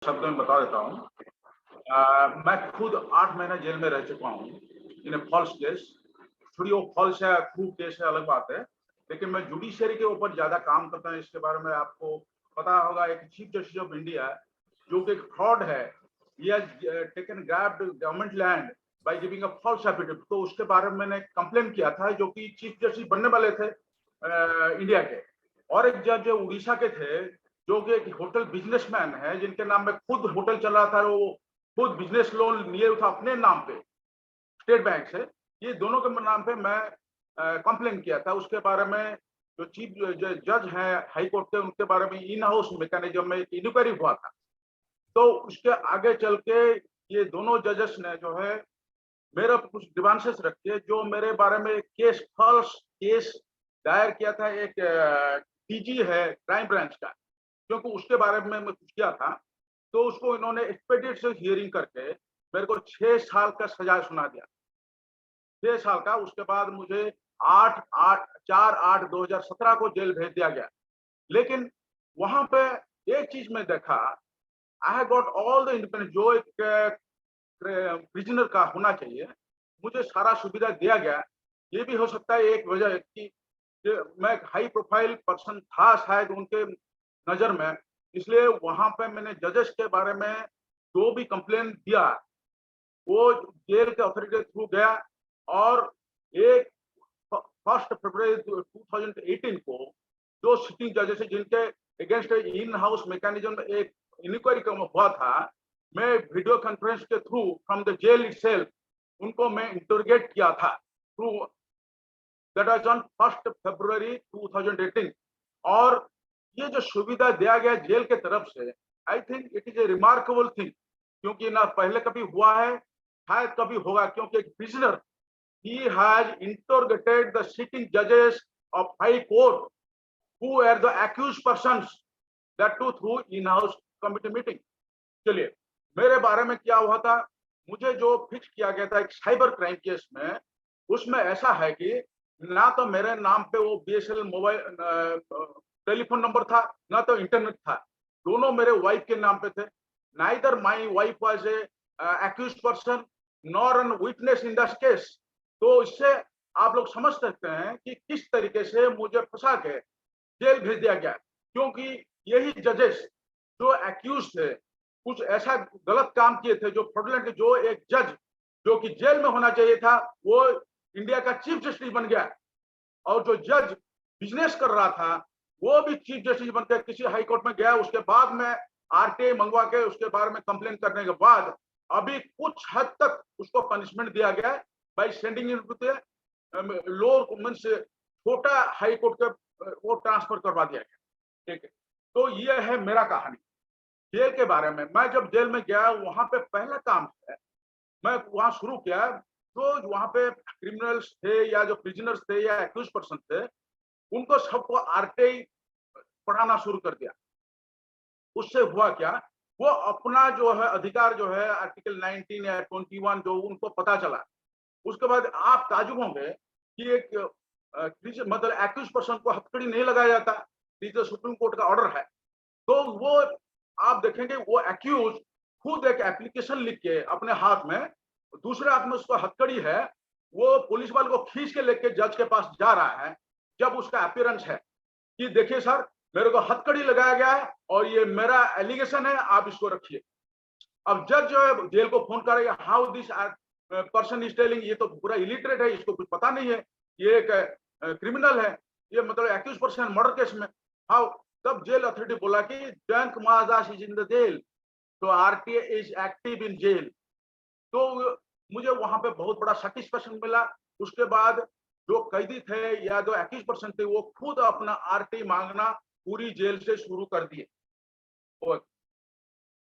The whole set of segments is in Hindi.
शब्दों में बता देता हूँ। मैं खुद 8 महीने जेल में रह चुका हूँ इन ए फॉल्स केस। थोड़ी वो फॉल्स है, ट्रू केस है, अलग बात है। लेकिन मैं जुडिशरी के ऊपर ज़्यादा काम करता हूँ, इसके बारे में आपको पता होगा। एक चीफ जस्टिस ऑफ इंडिया जो कि एक फ्रॉड है, he has taken grabbed government land by giving a false affidavit, तो उसके बारे में मैंने कंप्लेन किया था, जो कि चीफ जस्टिस बनने वाले थे इंडिया के। और एक जज उड़ीसा के थे, जो कि एक होटल बिजनेसमैन है, जिनके नाम में खुद होटल चल रहा था, वो खुद बिजनेस लोन लिए था अपने नाम पे स्टेट बैंक से। ये दोनों के नाम पे मैं कंप्लेन किया था। उसके बारे में जो चीफ जज हैं हाई कोर्ट के, उनके बारे में इन हाउस मैकेनिज्म में एक इंक्वायरी हुआ था। तो उसके आगे चल के ये दोनों जजेस ने जो है मेरे कुछ ग्रीवांसेस रखे, जो मेरे बारे में केस फॉल्स केस दायर किया था एक डीजी है क्राइम ब्रांच का, क्योंकि उसके बारे में मैं कुछ किया था। तो उसको इन्होंने एक्सपेडिट से हियरिंग करके मेरे को 6 साल का सजा सुना दिया, 6 साल का। उसके बाद मुझे 4/8/2017 को जेल भेज दिया गया। लेकिन वहां पे एक चीज मैं देखा, I have got all the independence जो एक प्रिजनर का होना चाहिए, मुझे सारा सुविधा दिया गया। ये भी हो सकता है एक वजह कि मैं एक हाई प्रोफाइल पर्सन था शायद उनके नजर में, इसलिए वहां पे मैंने जजेस के बारे में जो भी कंप्लेन दिया वो जेल के अथॉरिटी के थ्रू गया। और एक 1 फरवरी 2018 को जो सिटिंग जजेस है, जिनके अगेंस्ट इन हाउस मैकेनिज्म में एक इंक्वायरी हुआ था, मैं वीडियो कॉन्फ्रेंस के through from the jail itself उनको मैं इंटरोगेट किया था through, that was on 1 February 2018। और ये जो सुविधा दिया गया जेल के तरफ से, I think it is a remarkable thing, क्योंकि ना पहले कभी हुआ है, शायद कभी होगा, क्योंकि एक prisoner he has interrogated the sitting judges of high court who were the accused persons, that too through in-house committee meeting। चलिए, मेरे बारे में क्या हुआ था, मुझे जो फिक्स किया गया था एक साइबर क्राइम केस में, उसमें ऐसा है कि ना तो मेरे नाम पे वो बीएसएनएल मोबाइल टेलीफोन नंबर था, ना तो इंटरनेट था। दोनों मेरे वाइफ के नाम पे थे। Neither my wife was a accused person nor an witness in this case. तो इससे आप लोग समझ सकते हैं कि किस तरीके से मुझे फंसा के जेल भेज दिया गया, क्योंकि यही जजेस जो एक्यूज थे कुछ ऐसा गलत काम किए थे, जो फ्रॉडलेंट, जो एक जज जो कि जेल में होना चाहिए था, वो इंडिया का चीफ जस्टिस बन गया। और जो जज बिजनेस कर रहा था, वो भी चीफ जस्टिस बनकर किसी हाई कोर्ट में गया। उसके बाद में आरटीआई मंगवा के उसके बारे में कंप्लेन करने के बाद अभी कुछ हद तक उसको पनिशमेंट दिया गया by sending in to the lower means छोटा हाई कोर्ट के वो ट्रांसफर करवा दिया गया। ठीक है, तो ये है मेरा कहानी जेल के बारे में। मैं जब जेल में गया, वहां पे पहला काम है मैं वहां शुरू किया, तो वहां पे क्रिमिनल्स थे या जो प्रिजनर्स थे या एक्यूज पर्सन थे, उनको सबको आरटीआई पढ़ाना शुरू कर दिया। उससे हुआ क्या, वो अपना जो है अधिकार जो है आर्टिकल 19 या 21 जो उनको पता चला। उसके बाद आप ताजुब होंगे कि एक मतलब एक्यूज पर्सन को हथकड़ी नहीं लगाया जाता, जो सुप्रीम कोर्ट का ऑर्डर है। तो वो आप देखेंगे वो एक्यूज खुद एक एप्लीकेशन लिख के अपने हाथ में, दूसरे हाथ में उसको हथकड़ी है, वो पुलिस वाले को खींच के लेके जज के पास जा रहा है। जब उसका अपीयरेंस है कि देखिए सर, मेरे को हथकड़ी लगाया गया है और ये मेरा एलिगेशन है, आप इसको रखिए। अब जज जो है जेल को फोन करेगा, how this person is telling, ये तो पूरा इलिटरेट है, इसको कुछ पता नहीं है, ये एक क्रिमिनल है, ये मतलब एक्यूज पर्सन मर्डर केस में, हाउ। तब जेल अथॉरिटी बोला कि जंक माजाश इज इन द जेल, तो RTI is active in jail. तो मुझे वहां पे बहुत बड़ा सेटिस्फेक्शन मिला। उसके बाद जो कैदी थे या जो एक्यूज पर्सन थे, वो खुद अपना आरटीआई मांगना पूरी जेल से शुरू कर दिए। और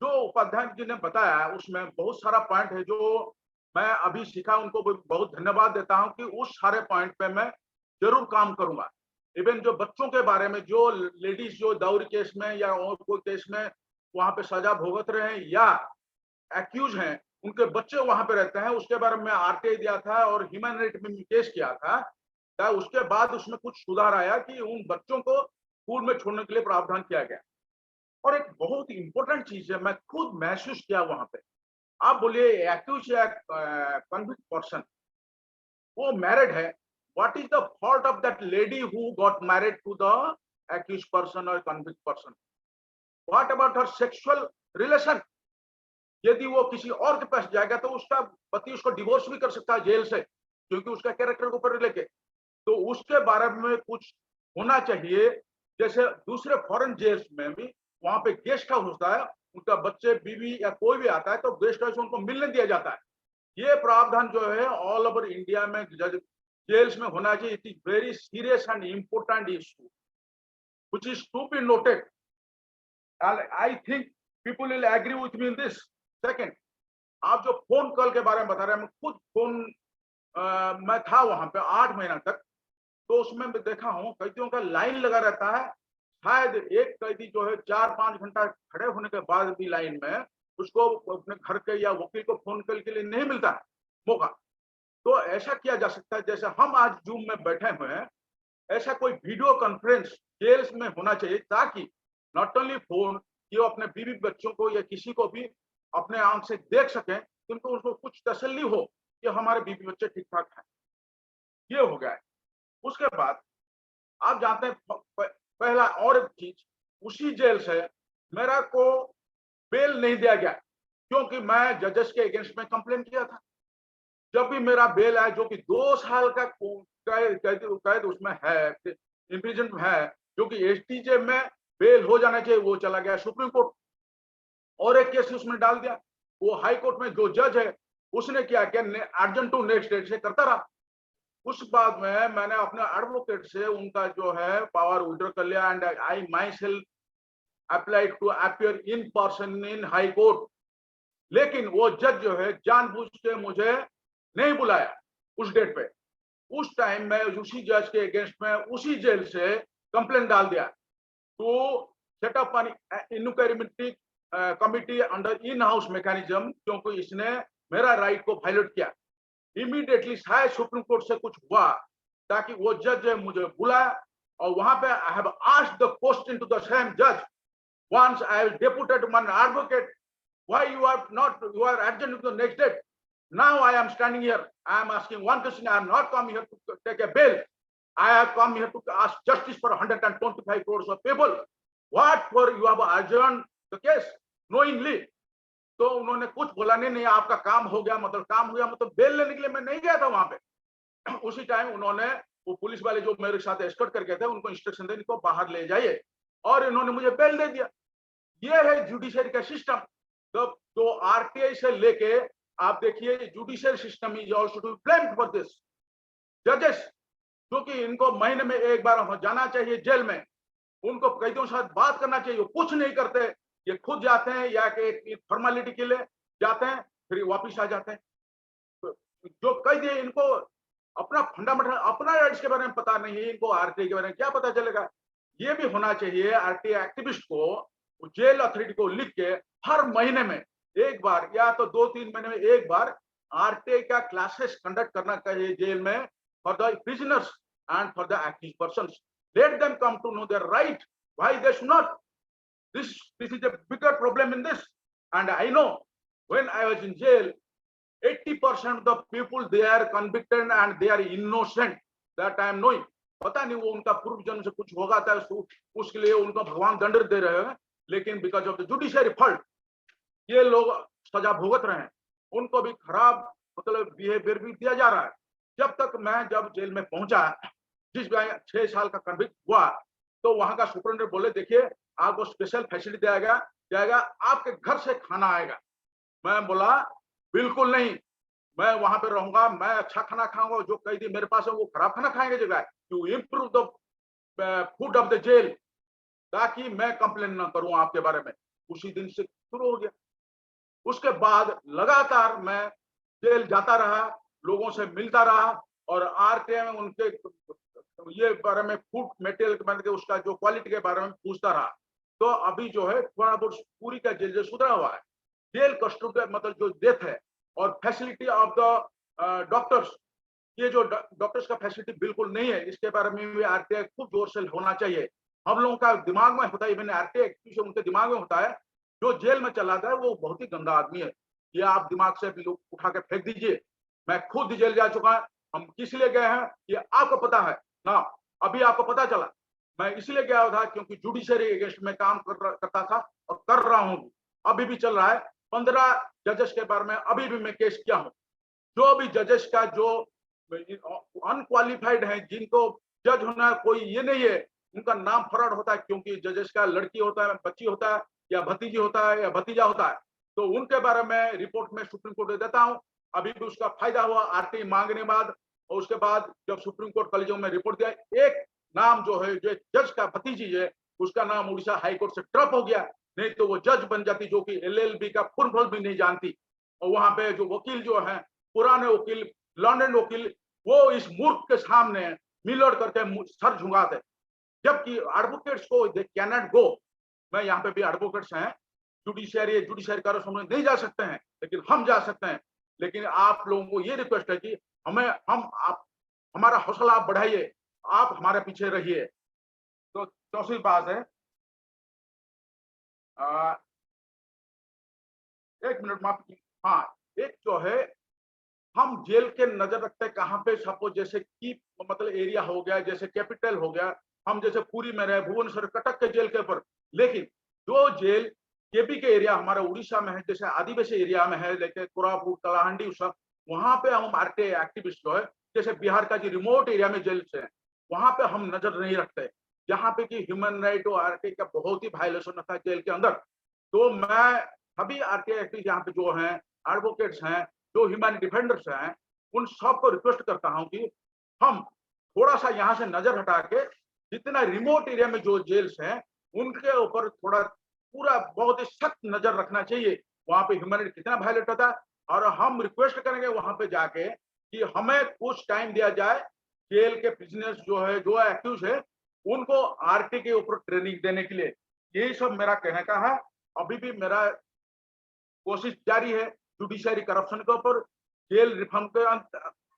जो उपाध्याय जी ने बताया उसमें बहुत सारा पॉइंट है जो मैं अभी सीखा, उनको बहुत धन्यवाद देता हूं कि उस सारे पॉइंट पे मैं जरूर काम करूंगा। इवन जो बच्चों के बारे में, जो लेडीज जो दाऊरी केस में या और कोई केस में वहां पे सजा भुगत रहे हैं या एक्यूज हैं, उनके बच्चे वहां पे रहते हैं, उसके बारे में आरटीआई दिया था और ह्यूमन राइट में केस किया था। उसके बाद उसमें कुछ सुधार आया कि उन बच्चों को स्कूल में छोड़ने के लिए प्रावधान किया गया। और एक बहुत इंपॉर्टेंट चीज है, मैं खुद महसूस किया वहां पे। आप बोलिए एक्यूज या कन्विक्ट पर्सन, वो मैरिड है, what is the fault of that lady who got married to the accused person और convict person? What about her sexual relation? यदि वो किसी और के पास जाएगा तो उसका पति उसको डिवोर्स भी कर सकता है जेल से, क्योंकि उसका कैरेक्टर के ऊपर लेके। तो उसके बारे में कुछ होना चाहिए। जैसे दूसरे फॉरेन जेल्स में भी वहां पे गेस्ट हाउस होता है, उनका बच्चे बीवी या कोई भी आता है तो गेस्ट हाउस उनको मिलने दिया जाता है। ये प्रावधान जो है ऑल ओवर इंडिया में जेल्स में होना चाहिए। It is very serious and important issue which is to be noted. I think people will agree with me in this. Second, आप जो फोन कॉल के बारे में बता रहे हैं, मैं खुद फोन मैं था वहां पे 8 महीना तक, तो उसमें मैं देखा हूं कैदियों का लाइन लगा रहता है। शायद एक कैदी जो है 4-5 घंटा खड़े होने के बाद भी लाइन में, उसको अपने घर के या वकील को फोन कॉल के लिए नहीं मिलता है मौका। तो ऐसा किया जा सकता है, जैसे हम आज जूम में बैठे हुए हैं, ऐसा कोई वीडियो कॉन्फ्रेंस जेल्स में होना चाहिए, ताकि नॉट ओनली फोन कि वो अपने बीवी बच्चों को या किसी को भी अपने आंख से देख सकें, उनको उसको कुछ तसल्ली हो कि हमारे बीवी बच्चे ठीक ठाक हैं। ये हो गया है। उसके बाद आप जानते हैं पहला और एक चीज, उसी जेल से मेरा को बेल नहीं दिया गया, क्योंकि मैं जजेस के अगेंस्ट में कंप्लेन किया था। जब भी मेरा बेल आया, जो कि 2 साल का कैद उसमें है, इम्प्रिजन है, जो कि एसटीजे में बेल हो जाना चाहिए, वो चला गया सुप्रीम कोर्ट और एक केस उसमें डाल दिया। वो हाई कोर्ट में जो जज है उसने क्या किया, अर्जेंट टू नेक्स्ट डेट से करता रहा। उस बाद में मैंने अपने एडवोकेट से उनका जो है पावर विड्रॉ कर लिया and I myself applied to appear in person in high court. लेकिन वो जज जो है जानबूझ के मुझे नहीं बुलाया उस डेट पे। उस टाइम में उसी जज के अगेंस्ट में उसी जेल से कंप्लेंट डाल दिया to set up an inquiry committee under in house mechanism, क्योंकि इसने मेरा राइट को वायलेट किया। इमीडिएटली शायद सुप्रीम कोर्ट से कुछ हुआ ताकि वो जज मुझे बुलाया, और वहां पे I have asked the question to the same जज once I have deputed one advocate, why you are adjourned to the next date. Now I am standing here, I am asking one question. I am not come here to take a bail, I have come here to ask justice for 125 crores of people. What for you have adjourned the case knowingly? तो उन्होंने कुछ बोला नहीं, आपका काम हो गया मतलब काम हो गया, मतलब बेल लेने के लिए मैं नहीं गया था वहां पे। उसी टाइम उन्होंने वो पुलिस वाले जो मेरे साथ एस्कॉर्ट करके थे उनको इंस्ट्रक्शन दे, इनको बाहर ले जाइए, और इन्होंने मुझे बेल दे दिया। ये है जुडिशरी का सिस्टम। तो आरटीआई से लेके आप देखिए, judicial system is also to be blamed for this. जजेस जो कि इनको महीने में एक बार जाना चाहिए जेल में, उनको कैदियों के साथ बात करना चाहिए, कुछ नहीं करते। ये खुद जाते हैं या कि फॉर्मेलिटी के लिए जाते हैं, फिर वापिस आ जाते हैं। तो जो कैदी है इनको अपना फंडामेंटल अपना राइट्स के बारे में पता नहीं है, इनको आरटीआई के बारे में क्या पता चलेगा। ये भी होना चाहिए आरटीआई एक्टिविस्ट को, जेल अथॉरिटी को लिख के हर महीने में एक बार या तो 2-3 महीने में एक बार आरटीआई का क्लासेस कंडक्ट करना चाहिए जेल में for the prisoners and for the active persons. Let them come to know their right, why they should not. This is a bigger problem in this, and I know when I was in jail, 80% of the people they are convicted and they are innocent. That I am knowing. पता नहीं वो उनका पूर्व जन्म से कुछ होगा था, उसके लिए उनको भगवान दंड दे रहे हैं, लेकिन because of the judiciary fault ये लोग सजा भुगत रहे हैं। उनको भी खराब मतलब बिहेवियर भी दिया जा रहा है। जब जेल में पहुंचा, जिस 6 साल का कन्विक्ट हुआ, तो वहां का सुपरिटेंडेंट बोले देखिए आपको स्पेशल फैसिलिटी दिया जाएगा, आपके घर से खाना आएगा। मैं बोला बिल्कुल नहीं, मैं वहां पे रहूंगा, मैं अच्छा खाना खाऊंगा, जो कैदी मेरे पास है वो खराब खाना खाएंगे जगह to improve the food of the jail, ताकि मैं कंप्लेन ना करूं आपके बारे में। उसी दिन से शुरू हो गया। उसके बाद लगातार मैं जेल जाता रहा, लोगों से मिलता रहा, और आरटीआई में उनके ये बारे में फूड मटेरियल के बारे में उसका जो क्वालिटी के बारे में पूछता रहा। तो अभी जो है थोड़ा बहुत पूरी का जेल जो सुधरा हुआ है। जेल कस्टडी मतलब जो डेथ है और फैसिलिटी ऑफ द डॉक्टर्स, ये जो डॉक्टर्स का फैसिलिटी बिल्कुल नहीं है, इसके बारे में भी आरटीआई खूब जोर से होना चाहिए। हम लोगों का दिमाग में होता है, इवन आरटीआई एक्टिविस्ट उनके दिमाग में होता है, जो जेल में चला जाता है वो बहुत ही गंदा आदमी है, ये आप दिमाग से लोग उठा के फेंक दीजिए। मैं खुद जेल जा चुका है, हम किस लिए गए हैं ये आपको पता है ना, अभी आपको पता चला। मैं इसलिए गया था क्योंकि जुडिशरी अगेंस्ट में काम करता था और कर रहा हूँ, अभी भी चल रहा है। 15 जजेस के बारे में अभी भी मैं केस किया हूँ। जो भी जजेस का जो अनक्वालिफाइड है, जिनको जज होना कोई ये नहीं है, उनका नाम फराड होता है, क्योंकि जजेस का लड़की होता है, बच्ची होता है, या भतीजी होता है, या भतीजा होता है, तो उनके बारे में रिपोर्ट में सुप्रीम कोर्ट देता हूँ। अभी भी उसका फायदा हुआ आरटी मांगने बाद, और उसके बाद जब सुप्रीम कोर्ट कॉलेजों में रिपोर्ट दिया, एक नाम जो है, जो जज का भतीजी है, उसका नाम उड़ीसा हाईकोर्ट से ड्रॉप हो गया, नहीं तो वो जज बन जाती, जो कि एलएलबी का फुल भी नहीं जानती। और वहां पे जो वकील जो है, पुराने वकील, लॉन्डन वकील, वो इस मूर्ख के सामने मिलोड़ करके सर झुकाते, जबकि एडवोकेट्स को दे कैन नॉट गो। मैं यहाँ पे भी एडवोकेट्स हैं, जुडिशरी कार्य नहीं जा सकते हैं, लेकिन हम जा सकते हैं। लेकिन आप लोगों को ये रिक्वेस्ट है कि आप हमारा हौसला आप बढ़ाइए, आप हमारे पीछे रहिए। तो चौथी बात है, एक मिनट माफ, हाँ, एक जो है, हम जेल के नजर रखते हैं कहाँ पे, सपोज जैसे की मतलब एरिया हो गया, जैसे कैपिटल हो गया, हम जैसे पुरी में रहे, भुवनेश्वर, कटक के जेल के ऊपर। लेकिन जो जेल केपी के एरिया हमारा उड़ीसा में है, जैसे आदिवासी एरिया में है, लेकिन कोरापुट, कलाहंडी, वहां पे हम आरटीआई एक्टिविस्ट जो है, जैसे बिहार का जो रिमोट एरिया में जेल से है, वहां पे हम नजर नहीं रखते, जहाँ पे कि ह्यूमन राइट और आरटीआई का बहुत ही वायलेशन था जेल के अंदर। तो मैं सभी आरटीआई एक्टिविस्ट यहाँ पे जो हैं, एडवोकेट्स हैं, जो ह्यूमन डिफेंडर्स हैं, उन सबको रिक्वेस्ट करता हूं कि हम थोड़ा सा यहाँ से नजर हटा के, जितना रिमोट एरिया में जो जेल्स हैं, उनके ऊपर थोड़ा पूरा बहुत ही सख्त नजर रखना चाहिए, वहां पे ह्यूमैनिटी कितना वायलेट होता है। और हम रिक्वेस्ट करेंगे वहां पे जाके कि हमें कुछ टाइम दिया जाए, जेल के प्रिजनर्स जो है, जो एक्यूज है, उनको आरटी के ऊपर ट्रेनिंग देने के लिए। यही सब मेरा कहने का है। अभी भी मेरा कोशिश जारी है जुडिशरी करप्शन के ऊपर, जेल रिफॉर्म के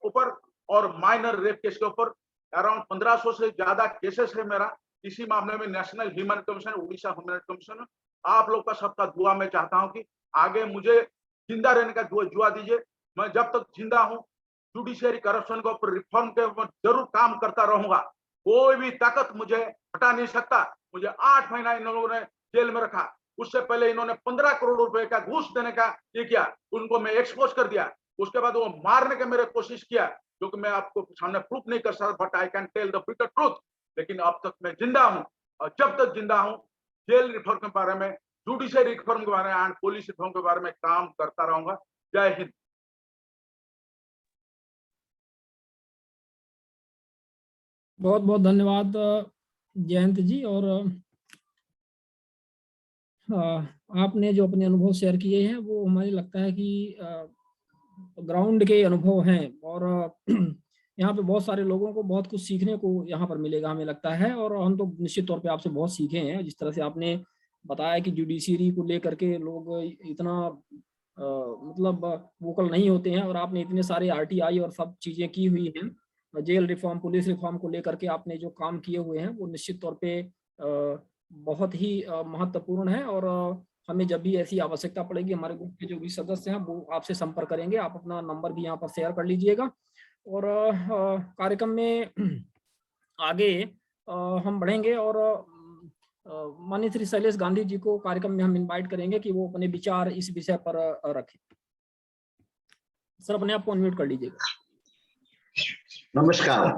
ऊपर, और माइनर रेप केस के ऊपर। अराउंड 1500 से ज्यादा केसेस है मेरा इसी मामले में। National human commission, Orissa human commission, आप लोग का सबका दुआ मैं चाहता हूं कि आगे मुझे जिंदा रहने का दुआ दीजिए। मैं जब तक जिंदा हूं, जुडिशरी करप्शन के ऊपर, रिफॉर्म के ऊपर जरूर काम करता रहूंगा। कोई भी ताकत मुझे हटा नहीं सकता। मुझे 8 महीना इन लोगों ने जेल में रखा, उससे पहले इन्होंने 15 करोड़ रुपए का घूस देने का ये किया, उनको मैं एक्सपोज कर दिया। उसके बाद वो मारने का मेरे कोशिश किया, जो कि मैं आपको सामने प्रूफ नहीं कर सकता, but I can tell the bitter truth. लेकिन अब तक मैं जिंदा हूं, और जब तक जिंदा हूं, जेल रिफॉर्म के बारे में, जुडिशरी रिफॉर्म के बारे में, एंड पुलिस रिफॉर्म के बारे में काम करता रहूंगा। जय हिंद। बहुत बहुत धन्यवाद जयंत जी। और आपने जो अपने अनुभव शेयर किए हैं, वो हमें लगता है कि ग्राउंड के अनुभव हैं, और यहाँ पे बहुत सारे लोगों को बहुत कुछ सीखने को यहाँ पर मिलेगा, हमें लगता है। और हम तो निश्चित तौर पे आपसे बहुत सीखे हैं, जिस तरह से आपने बताया कि जुडिशरी को लेकर के लोग इतना मतलब वोकल नहीं होते हैं, और आपने इतने सारे आरटीआई और सब चीज़ें की हुई हैं, जेल रिफॉर्म, पुलिस रिफॉर्म को लेकर के आपने जो काम किए हुए हैं, वो निश्चित तौर पे बहुत ही महत्वपूर्ण है। और हमें जब भी ऐसी आवश्यकता पड़ेगी, हमारे ग्रुप के जो भी सदस्य हैं वो आपसे संपर्क करेंगे। आप अपना नंबर भी यहाँ पर शेयर कर लीजिएगा। और कार्यक्रम में आगे हम बढ़ेंगे, और माननीय श्री शैलेश गांधी जी को कार्यक्रम में हम इनवाइट करेंगे कि वो अपने विचार इस विषय पर रखें। सर, अपने आप को अनम्यूट कर लीजिएगा। नमस्कार।